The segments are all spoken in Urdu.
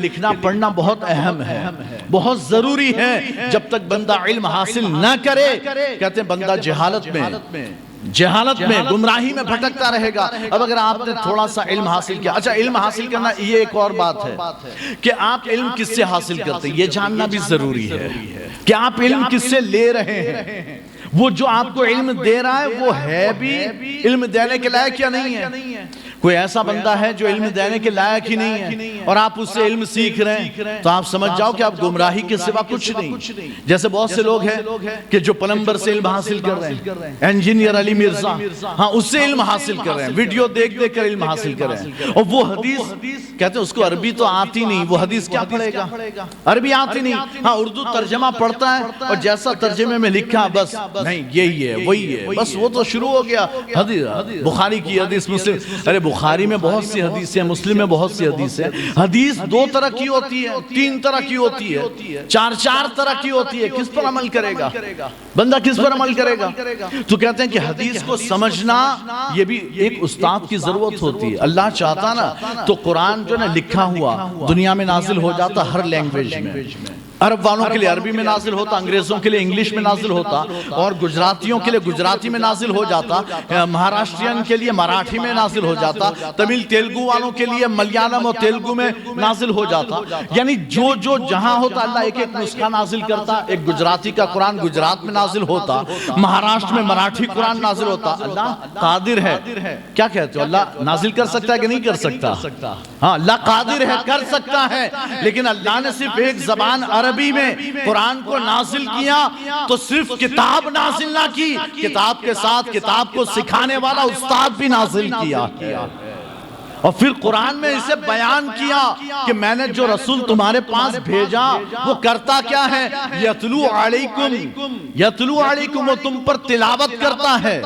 لکھنا پڑھنا بہت اہم ہے، بہت ضروری ہے۔ جب تک بندہ علم حاصل نہ کرے، کہتے ہیں بندہ جہالت میں گمراہی میں بھٹکتا رہے گا۔ اب اگر آپ نے تھوڑا سا علم حاصل کیا، اچھا علم حاصل کرنا یہ ایک اور بات ہے کہ آپ علم کس سے حاصل کرتے ہیں، یہ جاننا بھی ضروری ہے کہ آپ علم کس سے لے رہے ہیں۔ وہ جو آپ کو علم دے رہا ہے وہ ہے بھی علم دینے کے لائق یا نہیں ہے؟ کوئی ایسا بندہ ہے جو علم دینے کے لائق ہی نہیں ہے اور آپ اس سے علم سیکھ رہے ہیں، تو آپ سمجھ جاؤ کہ آپ گمراہی کے سوا کچھ نہیں۔ جیسے بہت سے لوگ ہیں کہ جو پلمبر سے علم حاصل کر رہے ہیں، انجینئر علی مرزا، ہاں اس سے علم حاصل کر رہے ہیں، ویڈیو دیکھ دیکھ کر علم حاصل کر رہے ہیں، اور وہ حدیث کہتے ہیں اس کو عربی تو آتی نہیں، وہ حدیث کیا پڑھے گا، عربی آتی نہیں، ہاں اردو ترجمہ پڑھتا ہے اور جیسا ترجمے میں لکھا بس نہیں یہی ہے وہی ہے، بس وہ تو شروع ہو گیا حدیث، بخاری کی حدیث، مسلم، ارے بخاری میں بہت سی حدیثیں، مسلم میں بہت سی حدیثیں۔ حدیث 2 طرح کی ہوتی ہے، 3 طرح کی ہوتی ہے، 4 طرح کی ہوتی ہے، کس پر عمل کرے گا بندہ، کس پر عمل کرے گا؟ تو کہتے ہیں کہ حدیث کو سمجھنا یہ بھی ایک استاد کی ضرورت ہوتی ہے۔ اللہ چاہتا نا تو قرآن جو نا لکھا ہوا دنیا میں نازل ہو جاتا ہر لینگویج میں، عرب والوں کے لیے عربی میں نازل ہوتا، انگریزوں کے لیے انگلش میں نازل ہوتا، اور گجراتیوں کے لیے گجراتی میں نازل ہو جاتا، مہاراشٹرین کے لیے مراٹھی میں نازل ہو جاتا، تمل تیلگو والوں کے لیے ملیالم اور تیلگو میں نازل ہو جاتا۔ یعنی جو جہاں ہوتا اللہ ایک ایک نسخہ نازل کرتا، ایک گجراتی کا قرآن گجرات میں نازل ہوتا، مہاراشٹر میں مراٹھی قرآن نازل ہوتا۔ اللہ قادر ہے، کیا کہتے ہو، اللہ نازل کر سکتا ہے کہ نہیں کر سکتا؟ ہاں اللہ قادر ہے، کر سکتا ہے، لیکن اللہ نے صرف ایک زبان عربی میں قرآن کو نازل کیا تو صرف کتاب نازل نہ کی، کتاب کے ساتھ کتاب کو سکھانے والا استاد بھی نازل کیا ہے، اور پھر قرآن میں اسے بیان کیا کہ میں نے جو رسول تمہارے پاس بھیجا وہ کرتا کیا ہے، یتلو علیکم، وہ تم پر تلاوت کرتا ہے،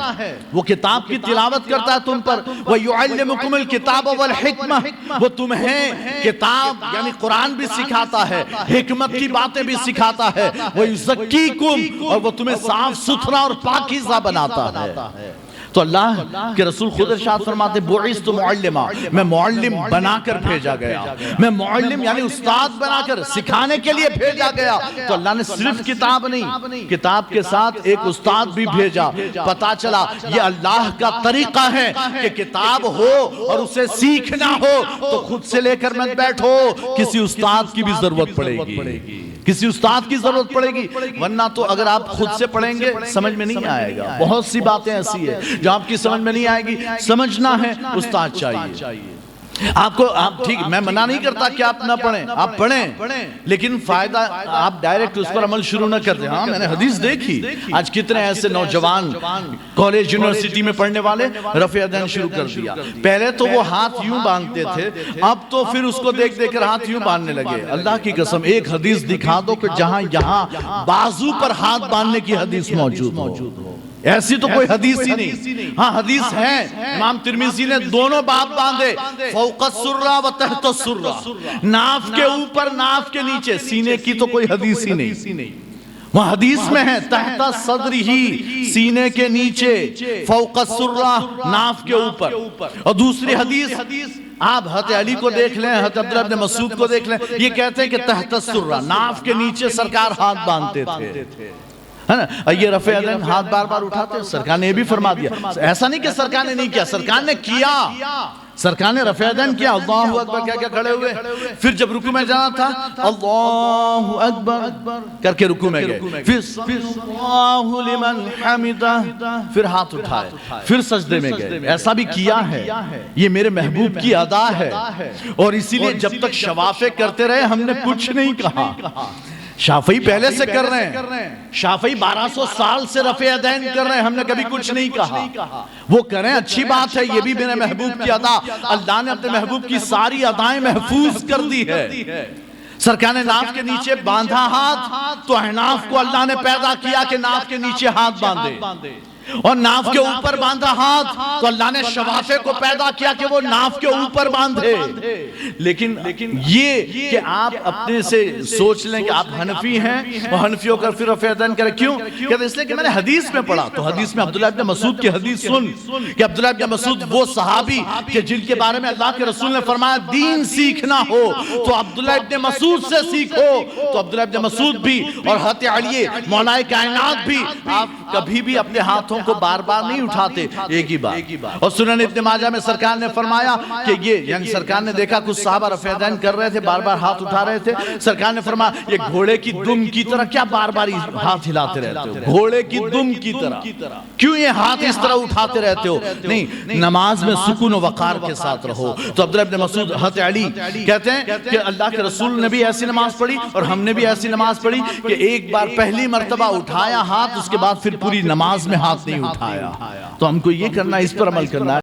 وہ کتاب کی تلاوت کرتا ہے تم پر، وَيُعَلِّمُكُمُ الْكِتَابَ وَالْحِكْمَةِ، وہ تمہیں کتاب یعنی قرآن بھی سکھاتا ہے، حکمت کی باتیں بھی سکھاتا ہے، وَيُزَكِّيكُمْ، اور وہ تمہیں صاف ستھرا اور پاکیزہ بناتا ہے۔ تو اللہ کے رسول خود ارشاد فرماتے بعثت معلما، میں معلم بنا کر بھیجا گیا، میں معلم یعنی استاد بنا کر سکھانے کے لیے بھیجا گیا۔ تو اللہ نے صرف کتاب نہیں، کتاب کے ساتھ ایک استاد بھی بھیجا۔ پتا چلا یہ اللہ کا طریقہ ہے کہ کتاب ہو اور اسے سیکھنا ہو تو خود سے لے کر مت بیٹھو، کسی استاد کی بھی ضرورت پڑے گی، کسی استاد کی ضرورت پڑے گی، ورنہ تو اگر آپ خود سے پڑھیں گے سمجھ میں نہیں آئے گا۔ بہت سی باتیں ایسی ہیں جو آپ کی سمجھ میں نہیں آئے گی، سمجھنا ہے استاد چاہیے آپ کو۔ آپ ٹھیک میں منع نہیں کرتا کہ آپ نہ پڑھیں، آپ پڑھیں، لیکن فائدہ آپ ڈائریکٹ اس پر عمل شروع نہ کر دیں۔ ہاں میں نے حدیث دیکھی، آج کتنے ایسے نوجوان کالج یونیورسٹی میں پڑھنے والے رفع یدین شروع کر دیا۔ پہلے تو وہ ہاتھ یوں باندھتے تھے، اب تو پھر اس کو دیکھ دیکھ کر ہاتھ یوں باندھنے لگے۔ اللہ کی قسم ایک حدیث دکھا دو کہ جہاں یہاں بازو پر ہاتھ باندھنے کی حدیث موجود ہو، ایسی تو کوئی حدیث ہی نہیں۔ ہاں حدیث ہے، امام ترمذی نے دونوں باب باندھے، فوق السرہ و تحت السرہ، ناف کے اوپر ناف کے نیچے، سینے کی تو کوئی حدیث ہی نہیں۔ وہ حدیث میں ہے تحت صدر ہی، سینے کے نیچے، فوق السرہ ناف کے اوپر۔ اور دوسری حدیث آپ حضرت علی کو دیکھ لیں، حضرت عبداللہ بن مسعود کو دیکھ لیں، یہ کہتے ہیں کہ تحت السرہ ناف کے نیچے سرکار ہاتھ باندھتے تھے، ہے نا۔ یہ رفع یدین ہاتھ بار بار اٹھاتے ہیں، سرکار نے یہ بھی فرما دیا۔ ایسا نہیں کہ سرکار نے نہیں کیا، سرکار نے کیا، سرکار نے رفع یدین کیا، اللہ اکبر کیا کیا کھڑے ہوئے، پھر جب رکوع میں جانا تھا اللہ اکبر کر کے رکوع میں گئے، پھر اللہ لمن حمدہ، پھر ہاتھ اٹھائے، پھر سجدے میں گئے۔ ایسا بھی کیا ہے، یہ میرے محبوب کی ادا ہے، اور اسی لیے جب تک شوافے کرتے رہے ہم نے کچھ نہیں کہا۔ شافعی پہلے سے کر رہے ہیں، شافعی 1200 سال سے رفع یدین کر رہے ہیں، ہم نے کبھی کچھ نہیں کہا۔ وہ کریں اچھی بات ہے، یہ بھی میرے محبوب کی ادا، اللہ نے اپنے محبوب کی ساری ادائیں محفوظ کر دی ہے۔ سرکار نے ناف کے نیچے باندھا ہاتھ، تو احناف کو اللہ نے پیدا کیا کہ ناف کے نیچے ہاتھ باندھے۔ اور ناف کے اوپر باندھا ہاتھ، تو اللہ نے شفافے کو پیدا کیا کہ وہ ناف کے اوپر باندھے۔ لیکن یہ کہ آپ اپنے سے سوچ لیں کہ آپ حنفی ہیں اور حنفیوں کا پھر رفع یدین کریں، کیوں؟ کہتے اس لئے کہ میں نے حدیث میں پڑھا، تو حدیث میں عبداللہ ابن مسعود کی حدیث سن کہ عبداللہ ابن مسعود وہ صحابی کہ جن کے بارے میں اللہ کے رسول نے فرمایا دین سیکھنا ہو تو عبداللہ ابن مسعود سے سیکھو، تو عبداللہ ابن مسعود بھی اور حضرت علی مولا کائنات بھی، آپ کبھی بھی اپنے ہاتھوں کو بار بار نہیں اٹھاتے، ایک ہی بار۔ اور سنن ابن ماجہ میں سرکار نے فرمایا کہ یہ یعنی سرکار نے دیکھا کچھ صحابہ رفع یدین کر رہے تھے، بار بار ہاتھ اٹھا رہے تھے، سرکار نے فرمایا یہ گھوڑے کی دم کی طرح کیا بار بار ہاتھ ہلاتے رہتے ہو؟ گھوڑے کی دم کی طرح کیوں یہ ہاتھ اس طرح اٹھاتے رہتے ہو؟ نہیں، نماز میں سکون و وقار کے ساتھ رہو۔ تو عبداللہ ابن مسعود حضرت علی کہتے ہیں کہ اللہ کے رسول نے بھی ایسی نماز پڑھی اور ہم نے بھی ایسی نماز پڑھی کہ ایک بار پہلی مرتبہ اٹھایا ہاتھ، اس کے بعد پھر پوری نماز میں ہاتھ نہیں اٹھایا۔ تو ہم کو یہ کرنا ہے، اس پر عمل کرنا ہے۔